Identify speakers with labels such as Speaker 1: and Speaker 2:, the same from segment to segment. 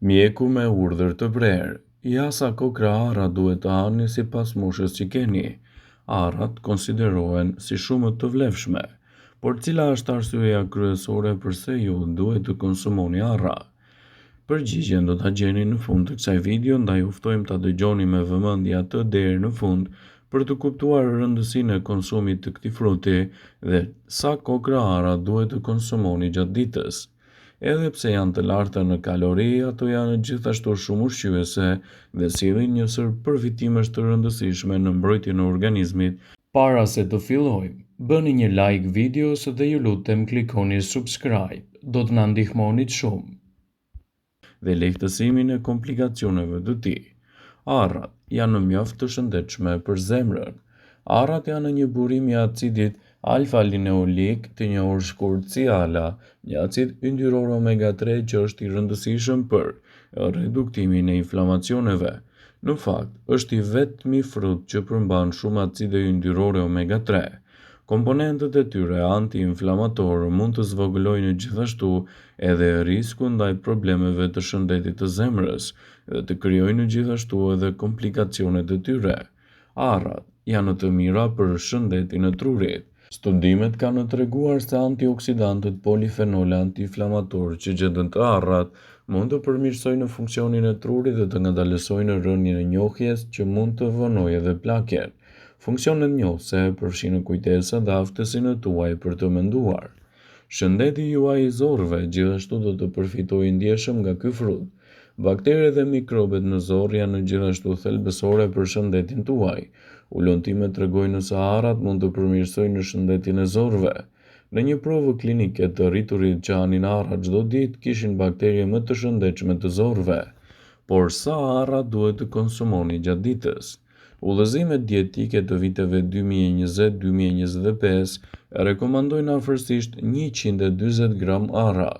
Speaker 1: Mjeku me urdhër të prerë. Jasa kokra ara duhet të hani sipas moshës që keni. Arrat konsiderohen si shumë të vlefshme, por cila është arsyeja kryesore pse ju duhet të konsumoni arra? Përgjigjen do ta gjeni në fund të kësaj video, ndaj ju ftojmë ta dëgjoni me vëmendje atë deri në fund për të kuptuar rëndësinë e konsumit të këtij fruti dhe sa kokra ara duhet të konsumoni gjatë ditës. Edhe pse janë të larta në kalori, ato janë gjithashtu shumë ushqyese dhe sillin një sër përfitimesh të rëndësishme në mbrojtjen e organizmit. Para se të fillojmë, bëni një like videos dhe ju lutem klikoni subscribe, do të na ndihmonit shumë dhe lehtësimin e komplikacioneve të tij. Arrat janë mjaft të shëndetshme për zemrën. Arrat janë një burim i acidit alfa-lineolik, të njohur shkurt si ALA, një acid yndyror omega 3 që është i rëndësishëm për reduktimin e inflamacioneve. Në fakt, është i vetmi frut që përmban shumë acide yndyrore omega 3. Komponentët e tyre anti-inflamatorë mund të zvogëlojnë gjithashtu edhe risku ndaj problemeve të shëndetit të zemrës dhe të krijojnë gjithashtu edhe komplikacionet e tyre. Arrat janë të mira për shëndetin e trurit. Studimet kanë treguar se antioksidantët polifenol anti-inflamatorë që gjenden te arrat mund të përmirësojnë funksionin e trurit dhe të ngadalësojnë rënien e njohjes që mund të vonojë edhe plakjen. Funksionet njohëse përfshin kujtesën dhe aftësinë tuaj për të menduar. Shëndeti juaj i zorrëve gjithashtu do të përfitojë ndjeshëm nga ky frut. Bakteret dhe mikrobet në zorr janë gjithashtu thelbësore për shëndetin tuaj. Ulontimet tregojnë se arrat mund të përmirësojnë shëndetin e zorrëve. Në një provë klinike të rriturit që hanin arra çdo ditë kishin bakterie më të shëndetshme të zorrëve. Por sa arra duhet të konsumoni gjatë ditës? Udhëzimet dietike të viteve 2020-2025 rekomandojnë afërsisht 140 gram arra,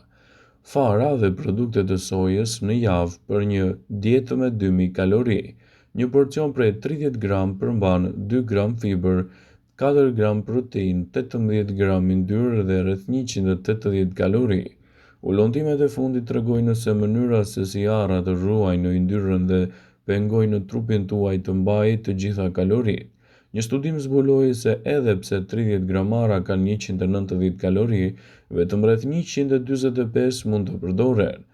Speaker 1: fara dhe produkte të sojës në javë për një dietë me 2000 kalori. Një porcion prej 30 gram përmban 2 gram fiber, 4 gram protein, 18 gram yndyrë dhe rreth 180 kalori. Ulontimet e fundit tregojnë se mënyra se si arrat ruajnë yndyrën dhe pengojnë trupin tuaj të mbajë të gjitha kaloritë. Një studim zbuloi se edhe pse 30 gram arra kanë 190 kalori, vetëm rreth 145 mund të përdoren.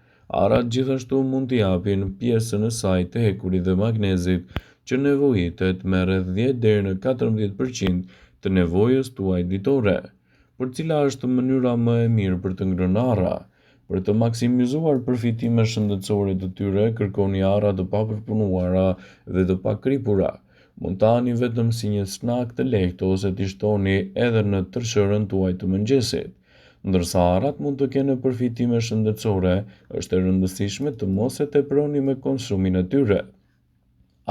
Speaker 1: Arrat gjithashtu mund t'i japin pjesën e saj të hekurit dhe magnezit që nevojitet me rreth 10 deri në 14% të nevojës tuaj ditore. Por cila është mënyra më e mirë për të ngrënë arra? Për të maksimizuar përfitimet shëndetësore të tyre, kërkoni arra të papërpunuara dhe të pakripura. Mund ta hani vetëm si një snack të lehtë ose t'i shtoni edhe në tërshërën tuaj të mëngjesit. Ndërsa arrat mund të kenë përfitime shëndetësore, është e rëndësishme të mos e teproni me konsumin e tyre.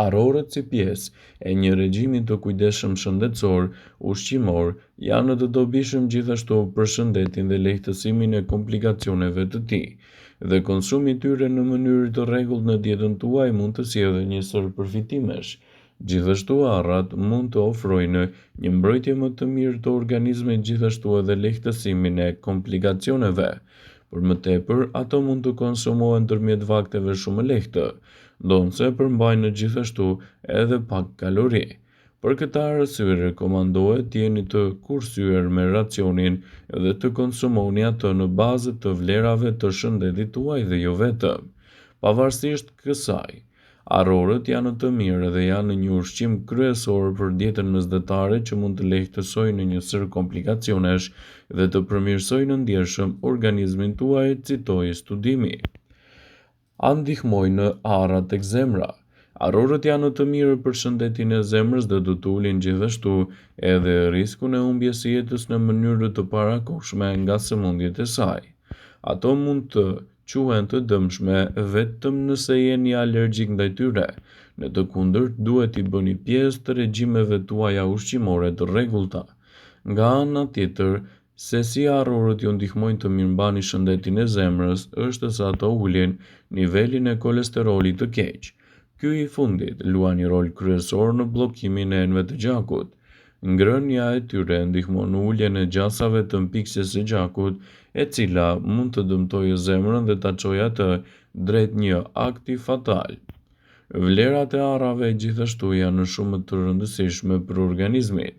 Speaker 1: Arrorët si pjesë e një regjimi të kujdesshëm shëndetësor ushqimor janë të dobishëm gjithashtu për shëndetin dhe lehtësimin e komplikacioneve të tij, dhe konsumi i tyre në mënyrë të rregullt në dietën tuaj mund të sjellë një sër përfitimesh. Gjithashtu arrat mund të ofrojnë një mbrojtje më të mirë të organizmit, gjithashtu edhe lehtësimin e komplikacioneve. Për më tepër, ato mund të konsumohen ndërmjet vakteve shumë lehtë, ndonse përmbajnë gjithashtu edhe pak kalori. Për këtë arsye rekomandohet të jeni të kursyer me racionin dhe të konsumoni atë në bazë të vlerave të shëndetit tuaj dhe jo vetëm. Pavarësisht kësaj, arrorët janë të mirë dhe janë një ushqim kryesor për dietën mesdhetare që mund të lehtësojnë një sër komplikacionesh dhe të përmirësojnë ndjeshëm organizmin tuaj, citoi studimi. A ndihmojnë arrat tek zemra? Arrorët janë të mirë për shëndetin e zemrës dhe do të ulin gjithashtu edhe riskun e humbjes së jetës në mënyrë të parakohshme nga sëmundjet e saj. Ato mund të quhen të dëmshme vetëm nëse jeni alergjik ndaj tyre. Në të kundërt, duhet t'i bëni pjesë të regjimeve tuaja ushqimore të rregullta. Nga ana tjetër, se si arrorët ju ndihmojnë të mirëmbani shëndetin e zemrës është se ato ulin nivelin e kolesterolit të keq. Ky i fundit luan një rol kryesor në bllokimin e enëve të gjakut. Ngrënia e tyre ndihmon në uljen e gjasave të mpiksjes së gjakut, e cila mund të dëmtojë zemrën dhe ta çojë atë drejt një akti fatal. Vlerat e arrave gjithashtu janë shumë të rëndësishme për organizmin.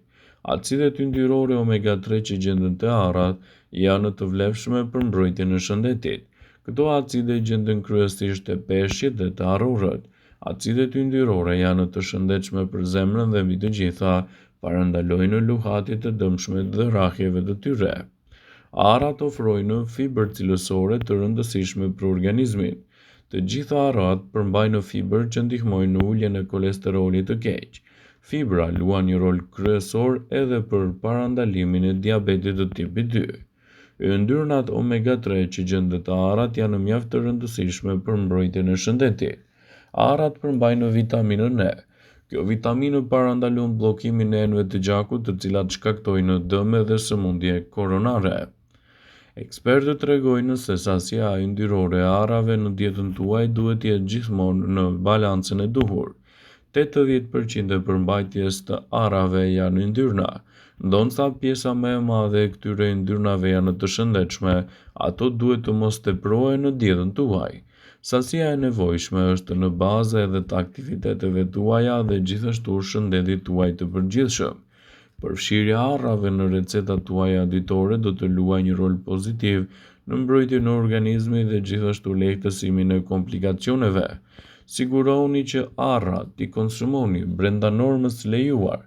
Speaker 1: Acidet yndyrore omega-3 që gjenden te arrat janë të vlefshme për mbrojtjen e shëndetit. Këto acide gjenden kryesisht te peshqit dhe te arrorët. Acidet yndyrore janë të shëndetshme për zemrën dhe mbi të gjitha parandalojnë luhatje të dëmshme dhe rrahjeve të tyre. Arrat ofrojnë fibër cilësore të rëndësishme për organizmin. Të gjitha arrat përmbajnë fibër që ndihmojnë në uljen e kolesterolit të keq. Fibra luan një rol kryesor edhe për parandalimin e diabetit të tipit 2. Yndyrnat omega-3 që gjendet te arrat janë mjaft të rëndësishme për mbrojtjen e shëndetit. Arrat përmbajnë vitaminën E. Kjo vitaminë parandalon bllokimin e enëve të gjakut, të cilat shkaktojnë dëm dhe sëmundje koronare. Ekspertët tregojnë se sasia yndyrore e arrave në dietën tuaj duhet të jetë gjithmonë në balancën e duhur. 80% e përmbajtjes të arrave janë yndyrna. Ndonsa pjesa më e madhe e këtyre yndyrnave janë të shëndetshme, ato duhet të mos teprohen në dietën tuaj. Sasia e nevojshme është në bazë edhe të aktiviteteve tuaja dhe gjithashtu shëndetit tuaj të përgjithshëm. Përfshirja e arrave në recetat tuaja ditore do të luajë një rol pozitiv në mbrojtjen e organizmit dhe gjithashtu lehtësimin e komplikacioneve. Sigurohuni që arrat i konsumoni brenda normës së lejuar.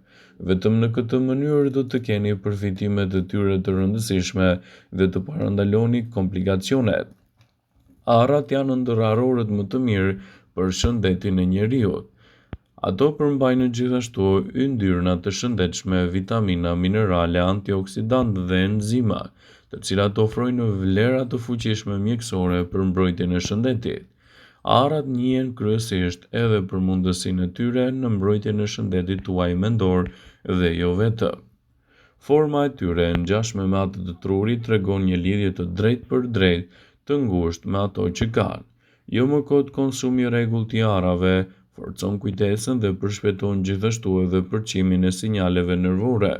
Speaker 1: Vetëm në këtë mënyrë do të keni përfitimet e tyre të rëndësishme dhe të parandaloni komplikacionet. Arrat janë ndër arrorët më të mirë për shëndetin e njeriut. Ato përmbajnë gjithashtu yndyrna të shëndetshme, vitamina, minerale, antioksidantë dhe enzima, të cilat ofrojnë vlera të fuqishme mjekësore për mbrojtjen e shëndetit. Arrat njihen kryesisht edhe për mundësinë e tyre në mbrojtjen e shëndetit tuaj mendor dhe jo vetëm. Forma e tyre e ngjashme me atë të trurit tregon një lidhje të drejtë për drejtë të ngushtë me ato që kanë. Jo më kot konsumi i rregullt i arrave forcon kujdesën dhe përshpejton gjithashtu edhe përqimin e sinjaleve nervore.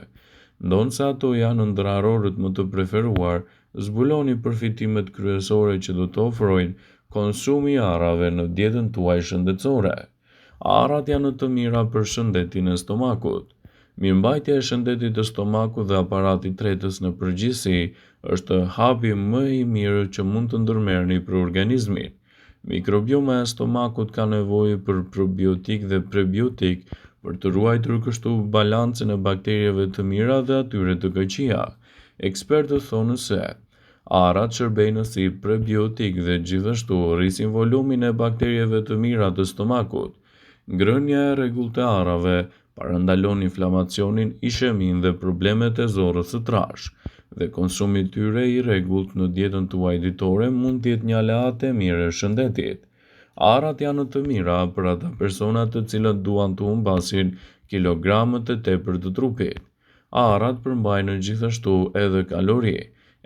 Speaker 1: Ndonsa ato janë ndër arrorët më të preferuar, zbuloni përfitimet kryesore që do të ofrojnë konsumi i arrave në dietën tuaj shëndetësore. Arrat janë të mira për shëndetin e stomakut. Mirëmbajtja e shëndetit të stomakut dhe aparatit tretës në përgjithësi është hapi më i mirë që mund të ndërmerrni për organizmin. Mikrobioma e stomakut ka nevojë për probiotik dhe prebiotik për të ruajtur kështu balancën e bakterieve të mira dhe atyre të këqija. Ekspertët thonë se arrat shërbejnë si prebiotik dhe gjithashtu rrisin volumin e bakterieve të mira të stomakut. Ngrënia e rregullt e arrave parandalon inflamacionin, isheminë dhe problemet e zorrës së trashë, dhe konsumi i tyre i rregullt në dietën tuaj ditore mund të jetë një aleat e mirë e shëndetit. Arrat janë të mira për ata persona të cilët duan të humbasin kilogramët e tepër të trupit. Arrat përmbajnë gjithashtu edhe kalori,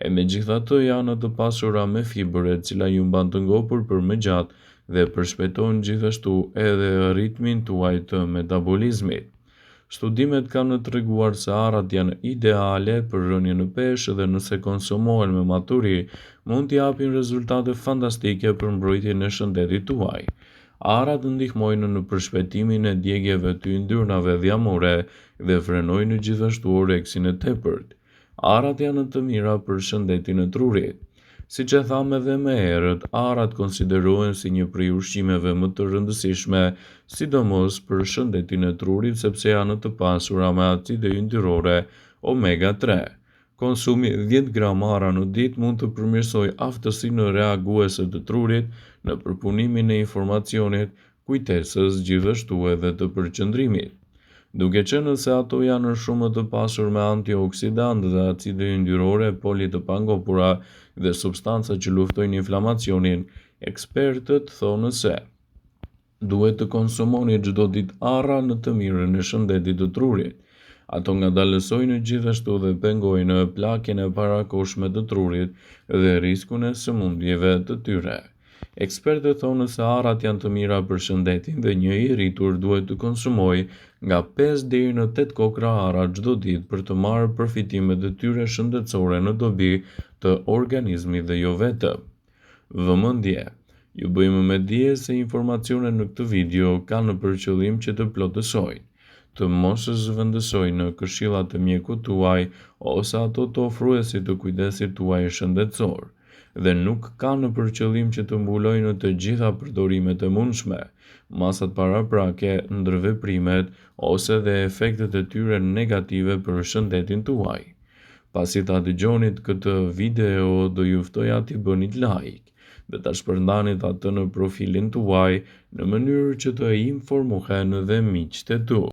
Speaker 1: e megjithatë janë të pasura me fibrë e cila ju mban të ngopur për më gjatë dhe përshpejtojnë gjithashtu edhe ritmin tuaj të metabolizmit. Studimet kanë treguar se arrat janë ideale për rënien në peshë dhe nëse konsumohen me maturi, mund t'i japin rezultate fantastike për mbrojtjen e shëndetit tuaj. Arrat ndihmojnë në përshpejtimin e djegjeve të yndyrnave dhjamore dhe frenojnë gjithashtu oreksin e tepërt. Arrat janë të mira për shëndetin e trurit. Siç e tham edhe më herët, arrat konsiderohen si një prej ushqimeve më të rëndësishme, sidomos për shëndetin e trurit sepse janë të pasura me acide yndyrore omega-3. Konsumi 10 gram arra në ditë mund të përmirësojë aftësinë reaguese të trurit në përpunimin e informacionit, kujtesës, gjithashtu edhe të përqendrimit. Duke qenë se ato janë shumë të pasur me antioksidantë dhe acide yndyrore poli të pangopura dhe substanca që luftojnë inflamacionin, ekspertët thonë se duhet të konsumoni çdo ditë arra në të mirën e shëndetit të trurit. Ato ngadalësojnë gjithashtu dhe pengojnë plakjen e parakohshme të trurit dhe riskun e sëmundjeve të tyre. Ekspertët thonë se arrat janë të mira për shëndetin dhe një i rritur duhet të konsumojë nga 5 deri në 8 kokra arra çdo ditë për të marrë përfitimet e tyre shëndetësore në dobi të organizmit dhe jo vetëm. Vëmendje. Ju bëjmë me dije se informacionet në këtë video kanë për qëllim që të plotësojnë, të mos zëvendësojnë në këshillat të mjekut tuaj ose ato të ofruesit të kujdesit tuaj shëndetësor, dhe nuk kanë për qëllim që të mbulojnë të gjitha përdorimet e mundshme, masat paraprake, ndërveprimet ose dhe efektet e tyre negative për shëndetin tuaj. Pasi ta dëgjonit këtë video, do ju ftoja t'i bënit like dhe ta shpërndanit atë në profilin tuaj në mënyrë që të informohen dhe miqtë e tu.